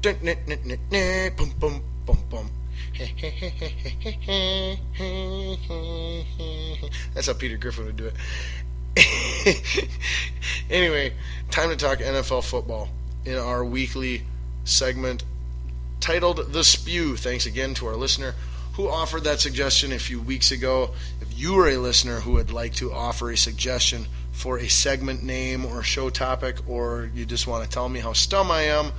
Boom, boom, boom, boom. That's how Peter Griffin would do it. Anyway, time to talk NFL football in our weekly segment titled The Spew. Thanks again to our listener who offered that suggestion a few weeks ago. If you are a listener who would like to offer a suggestion for a segment name or show topic, or you just want to tell me how stum I am,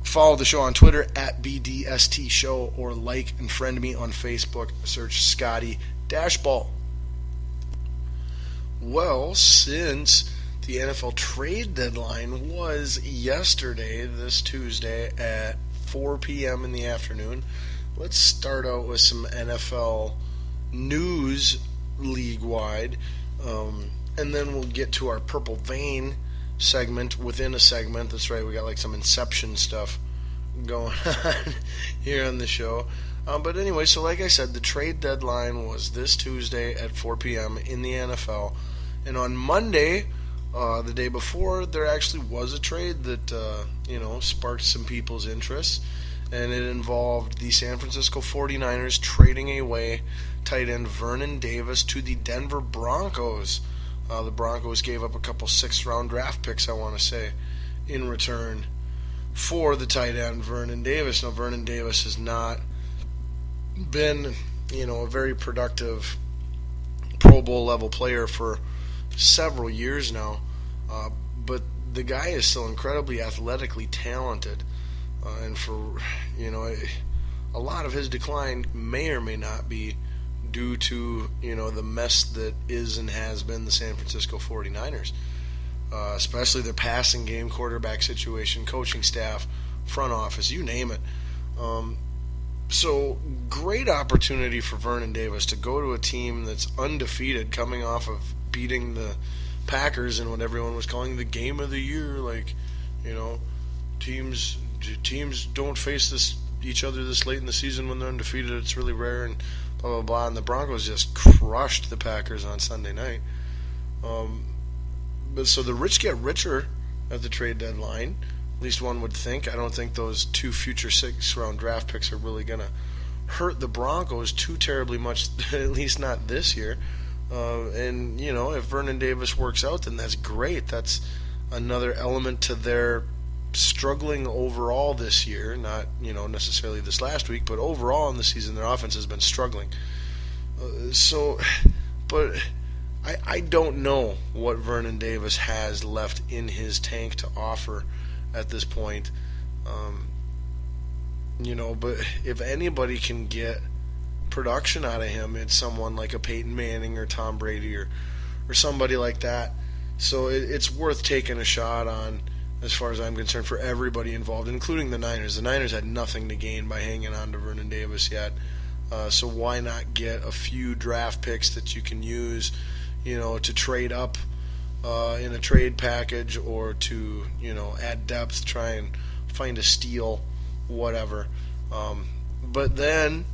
follow the show on Twitter at BDST Show, or like and friend me on Facebook. Search Scotty Dashball. Well, since the NFL trade deadline was yesterday, this Tuesday at 4 p.m. in the afternoon, let's start out with some NFL news league-wide, and then we'll get to our Purple Vein segment within a segment. That's right, we got like some Inception stuff going on here on the show. But anyway, so like I said, the trade deadline was this Tuesday at 4 p.m. in the NFL. And on Monday, the day before, there actually was a trade that, sparked some people's interest. And it involved the San Francisco 49ers trading away tight end Vernon Davis to the Denver Broncos. The Broncos gave up a couple sixth-round draft picks, I want to say, in return for the tight end Vernon Davis. Now, Vernon Davis has not been, a very productive Pro Bowl level player for several years now, but the guy is still incredibly athletically talented, and for a lot of his decline may or may not be due to the mess that is and has been the San Francisco 49ers, especially their passing game, quarterback situation, coaching staff, front office, you name it. So great opportunity for Vernon Davis to go to a team that's undefeated, coming off of beating the Packers in what everyone was calling the game of the year. Teams don't face each other this late in the season when they're undefeated. It's really rare, and blah blah blah. And the Broncos just crushed the Packers on Sunday night. But so the rich get richer at the trade deadline. At least one would think. I don't think those two future sixth-round draft picks are really going to hurt the Broncos too terribly much, at least not this year. And, if Vernon Davis works out, then that's great. That's another element to their struggling overall this year. Not, necessarily this last week, but overall in the season, their offense has been struggling. But I don't know what Vernon Davis has left in his tank to offer at this point. But if anybody can get production out of him, it's someone like a Peyton Manning or Tom Brady or somebody like that. So it's worth taking a shot on, as far as I'm concerned, for everybody involved, including the Niners. The Niners had nothing to gain by hanging on to Vernon Davis yet. So why not get a few draft picks that you can use, to trade up in a trade package, or to, add depth, try and find a steal, whatever. But then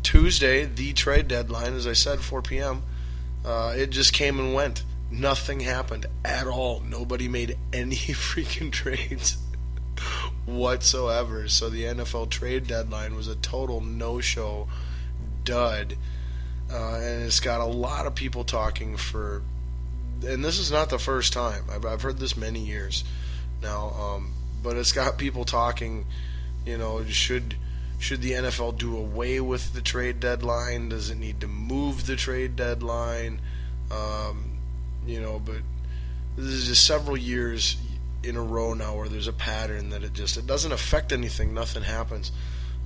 Tuesday, the trade deadline, as I said, 4 p.m., it just came and went. Nothing happened at all. Nobody made any freaking trades whatsoever. So the NFL trade deadline was a total no-show dud. And it's got a lot of people talking for, and this is not the first time. I've heard this many years now, but it's got people talking, should the NFL do away with the trade deadline? Does it need to move the trade deadline? But this is just several years in a row now where there's a pattern that it doesn't affect anything. Nothing happens.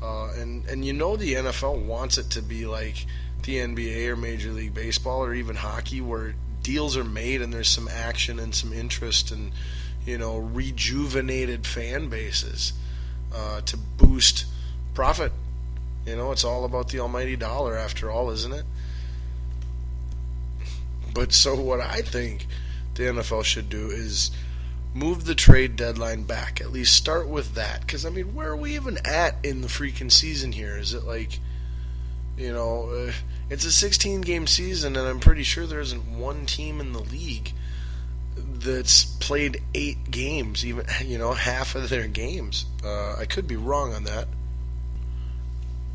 And the NFL wants it to be like the NBA or Major League Baseball or even hockey, where deals are made and there's some action and some interest and, rejuvenated fan bases to boost profit. It's all about the almighty dollar after all, isn't it? But so what I think the NFL should do is move the trade deadline back. At least start with that. Because, where are we even at in the freaking season here? Is it like, it's a 16-game season, and I'm pretty sure there isn't one team in the league that's played 8 games, even half of their games. I could be wrong on that.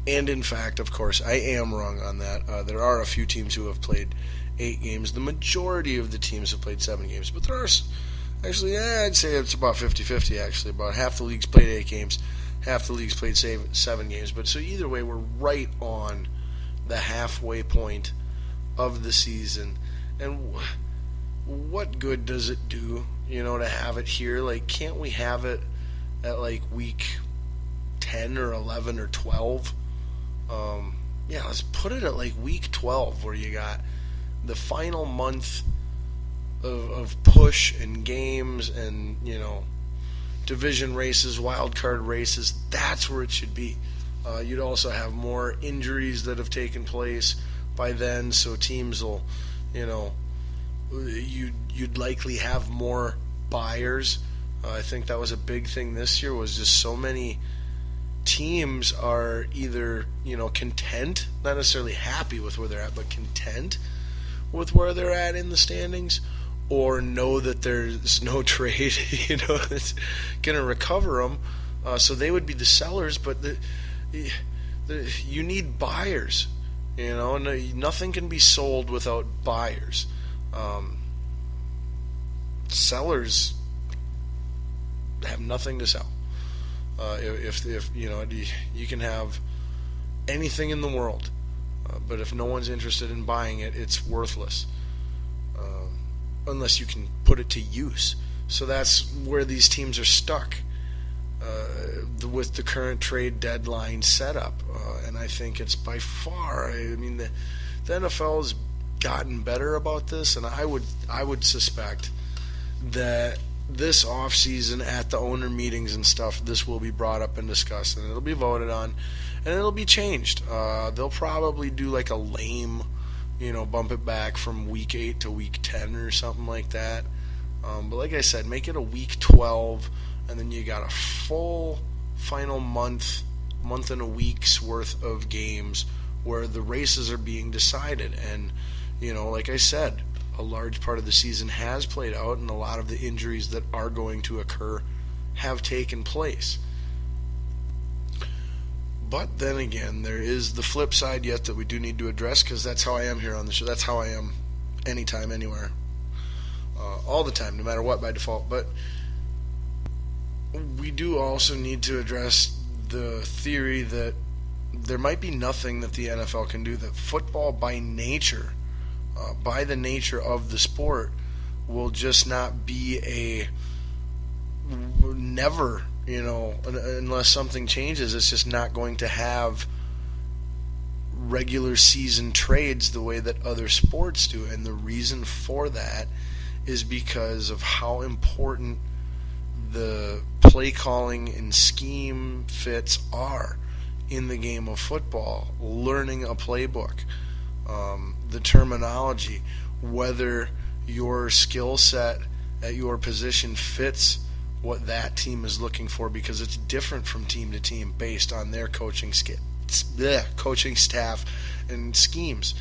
And in fact, of course, I am wrong on that. There are a few teams who have played 8 games. The majority of the teams have played 7 games. But there are, actually, I'd say it's about 50-50, actually. About half the leagues played 8 games, half the leagues played 7 games. But so either way, we're right on the halfway point of the season. And what good does it do, to have it here? Like, can't we have it at, like, week 10 or 11 or 12? Let's put it at like week 12, where you got the final month of push and games and division races, wild card races. That's where it should be. You'd also have more injuries that have taken place by then, so teams will, you'd likely have more buyers. I think that was a big thing this year, was just so many teams are either, content, not necessarily happy with where they're at, but content with where they're at in the standings, or know that there's no trade, that's going to recover them. So they would be the sellers, but you need buyers. Nothing can be sold without buyers. Sellers have nothing to sell. If you can have anything in the world, but if no one's interested in buying it, it's worthless, unless you can put it to use. So that's where these teams are stuck with the current trade deadline setup, and I think it's by far. The NFL has gotten better about this, and I would suspect that this offseason at the owner meetings and stuff, this will be brought up and discussed, and it'll be voted on, and it'll be changed. They'll probably do like a lame, bump it back from week 8 to week 10 or something like that. But like I said, make it a week 12, and then you got a full final month and a week's worth of games where the races are being decided. And, like I said, a large part of the season has played out, and a lot of the injuries that are going to occur have taken place. But then again, there is the flip side yet that we do need to address, because that's how I am here on the show. That's how I am anytime, anywhere, all the time, no matter what, by default. But we do also need to address the theory that there might be nothing that the NFL can do, that football by nature, by the nature of the sport, will just not be never, unless something changes, it's just not going to have regular season trades the way that other sports do. And the reason for that is because of how important the play calling and scheme fits are in the game of football. Learning a playbook, the terminology, whether your skill set at your position fits what that team is looking for, because it's different from team to team based on their coaching staff and schemes.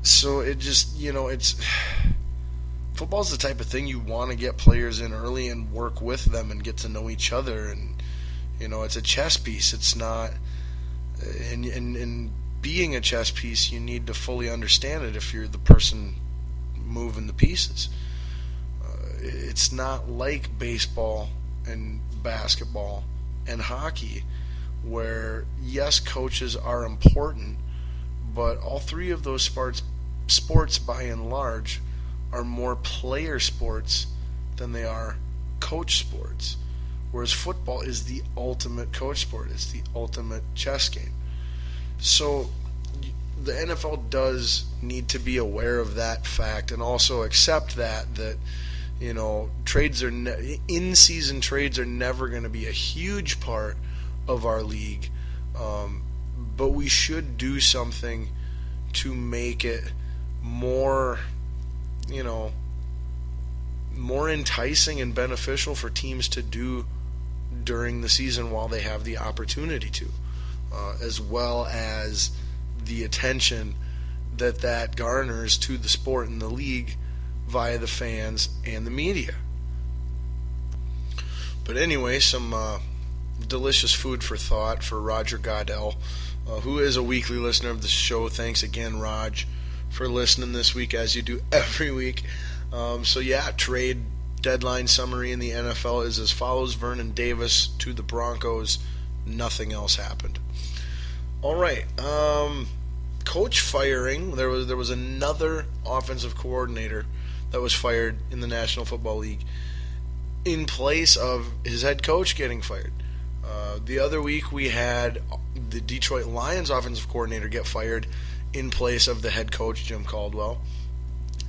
So it just, it's football's the type of thing you want to get players in early and work with them and get to know each other. And it's a chess piece. It's not, and being a chess piece, you need to fully understand it if you're the person moving the pieces. It's not like baseball and basketball and hockey, where yes, coaches are important, but all three of those sports by and large are more player sports than they are coach sports. Whereas football is the ultimate coach sport. It's the ultimate chess game. So the NFL does need to be aware of that fact, and also accept that trades are in-season trades are never going to be a huge part of our league, but we should do something to make it more enticing and beneficial for teams to do during the season while they have the opportunity to, as well as the attention that garners to the sport and the league via the fans and the media. But anyway, some delicious food for thought for Roger Goodell, who is a weekly listener of the show. Thanks again, Raj, for listening this week, as you do every week. Trade deadline summary in the NFL is as follows. Vernon Davis to the Broncos. Nothing else happened. All right. Coach firing. There was another offensive coordinator that was fired in the National Football League in place of his head coach getting fired. The other week we had the Detroit Lions offensive coordinator get fired in place of the head coach, Jim Caldwell.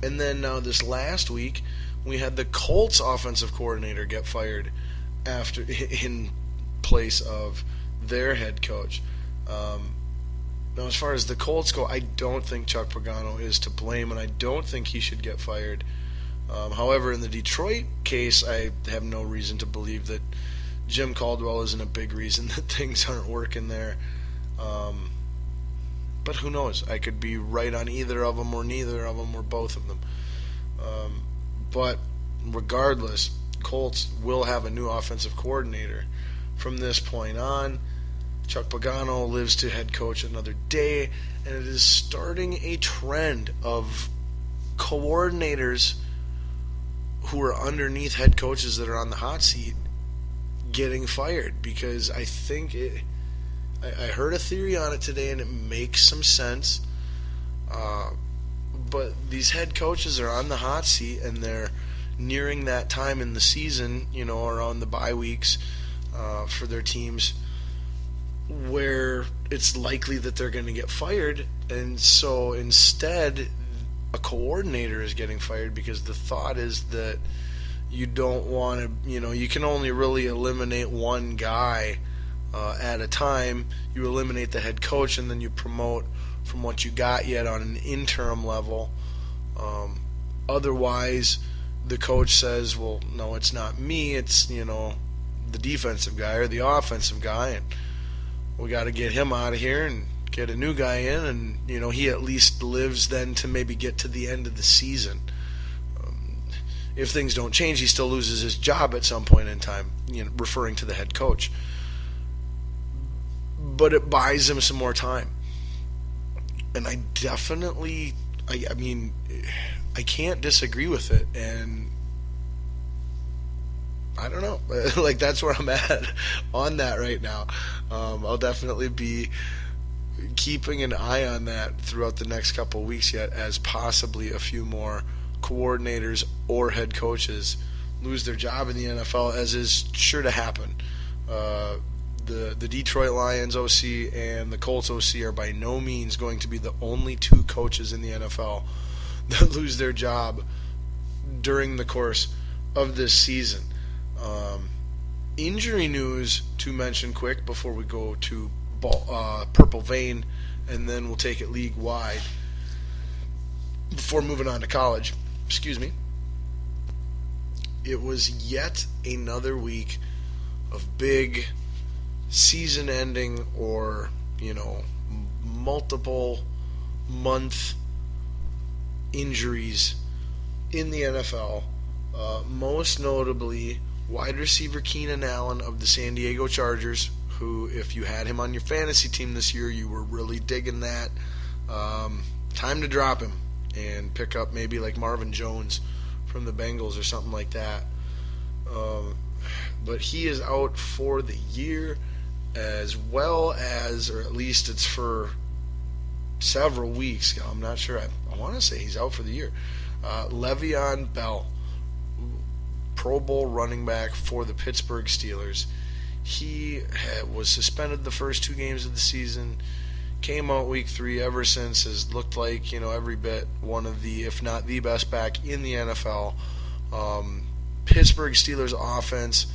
And then this last week we had the Colts offensive coordinator get fired in place of their head coach. Now, as far as the Colts go, I don't think Chuck Pagano is to blame, and I don't think he should get fired. However, in the Detroit case, I have no reason to believe that Jim Caldwell isn't a big reason that things aren't working there. But who knows? I could be right on either of them, or neither of them, or both of them. But regardless, Colts will have a new offensive coordinator from this point on. Chuck Pagano lives to head coach another day, and it is starting a trend of coordinators who are underneath head coaches that are on the hot seat getting fired, because I think I heard a theory on it today, and it makes some sense. But these head coaches are on the hot seat, and they're nearing that time in the season, around the bye weeks for their teams, where it's likely that they're going to get fired. And so instead, a coordinator is getting fired, because the thought is that you don't want to, you can only really eliminate one guy at a time. You eliminate the head coach, and then you promote from what you got yet on an interim level. Otherwise, the coach says, well, no, it's not me, it's, the defensive guy or the offensive guy, and we got to get him out of here and get a new guy in, and he at least lives then to maybe get to the end of the season. If things don't change, he still loses his job at some point in time, referring to the head coach. But it buys him some more time. And I definitely, I can't disagree with it, and I don't know. That's where I'm at on that right now. I'll definitely be keeping an eye on that throughout the next couple of weeks yet, as possibly a few more coordinators or head coaches lose their job in the NFL, as is sure to happen. The Detroit Lions OC and the Colts OC are by no means going to be the only two coaches in the NFL that lose their job during the course of this season. Injury news to mention quick before we go to Purple Vein, and then we'll take it league-wide before moving on to college. Excuse me. It was yet another week of big season-ending or, multiple month injuries in the NFL. Most notably, wide receiver Keenan Allen of the San Diego Chargers, who, if you had him on your fantasy team this year, you were really digging that. Time to drop him and pick up maybe like Marvin Jones from the Bengals or something like that. But he is out for the year, as well as, or at least it's for several weeks. I'm not sure. I want to say he's out for the year. Le'Veon Bell, Pro Bowl running back for the Pittsburgh Steelers. He was suspended the first two games of the season, came out week 3, ever since has looked like, every bit one of the, if not the best back in the NFL. Pittsburgh Steelers offense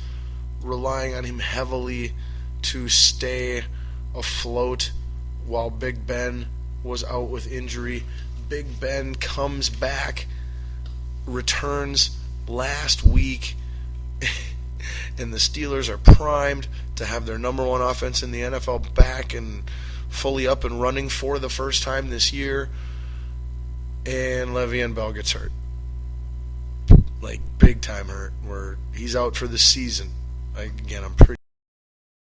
relying on him heavily to stay afloat while Big Ben was out with injury. Big Ben comes back, returns last week, and the Steelers are primed to have their number one offense in the NFL back and fully up and running for the first time this year. And Le'Veon Bell gets hurt. like big time hurt, where he's out for the season. Again, I'm pretty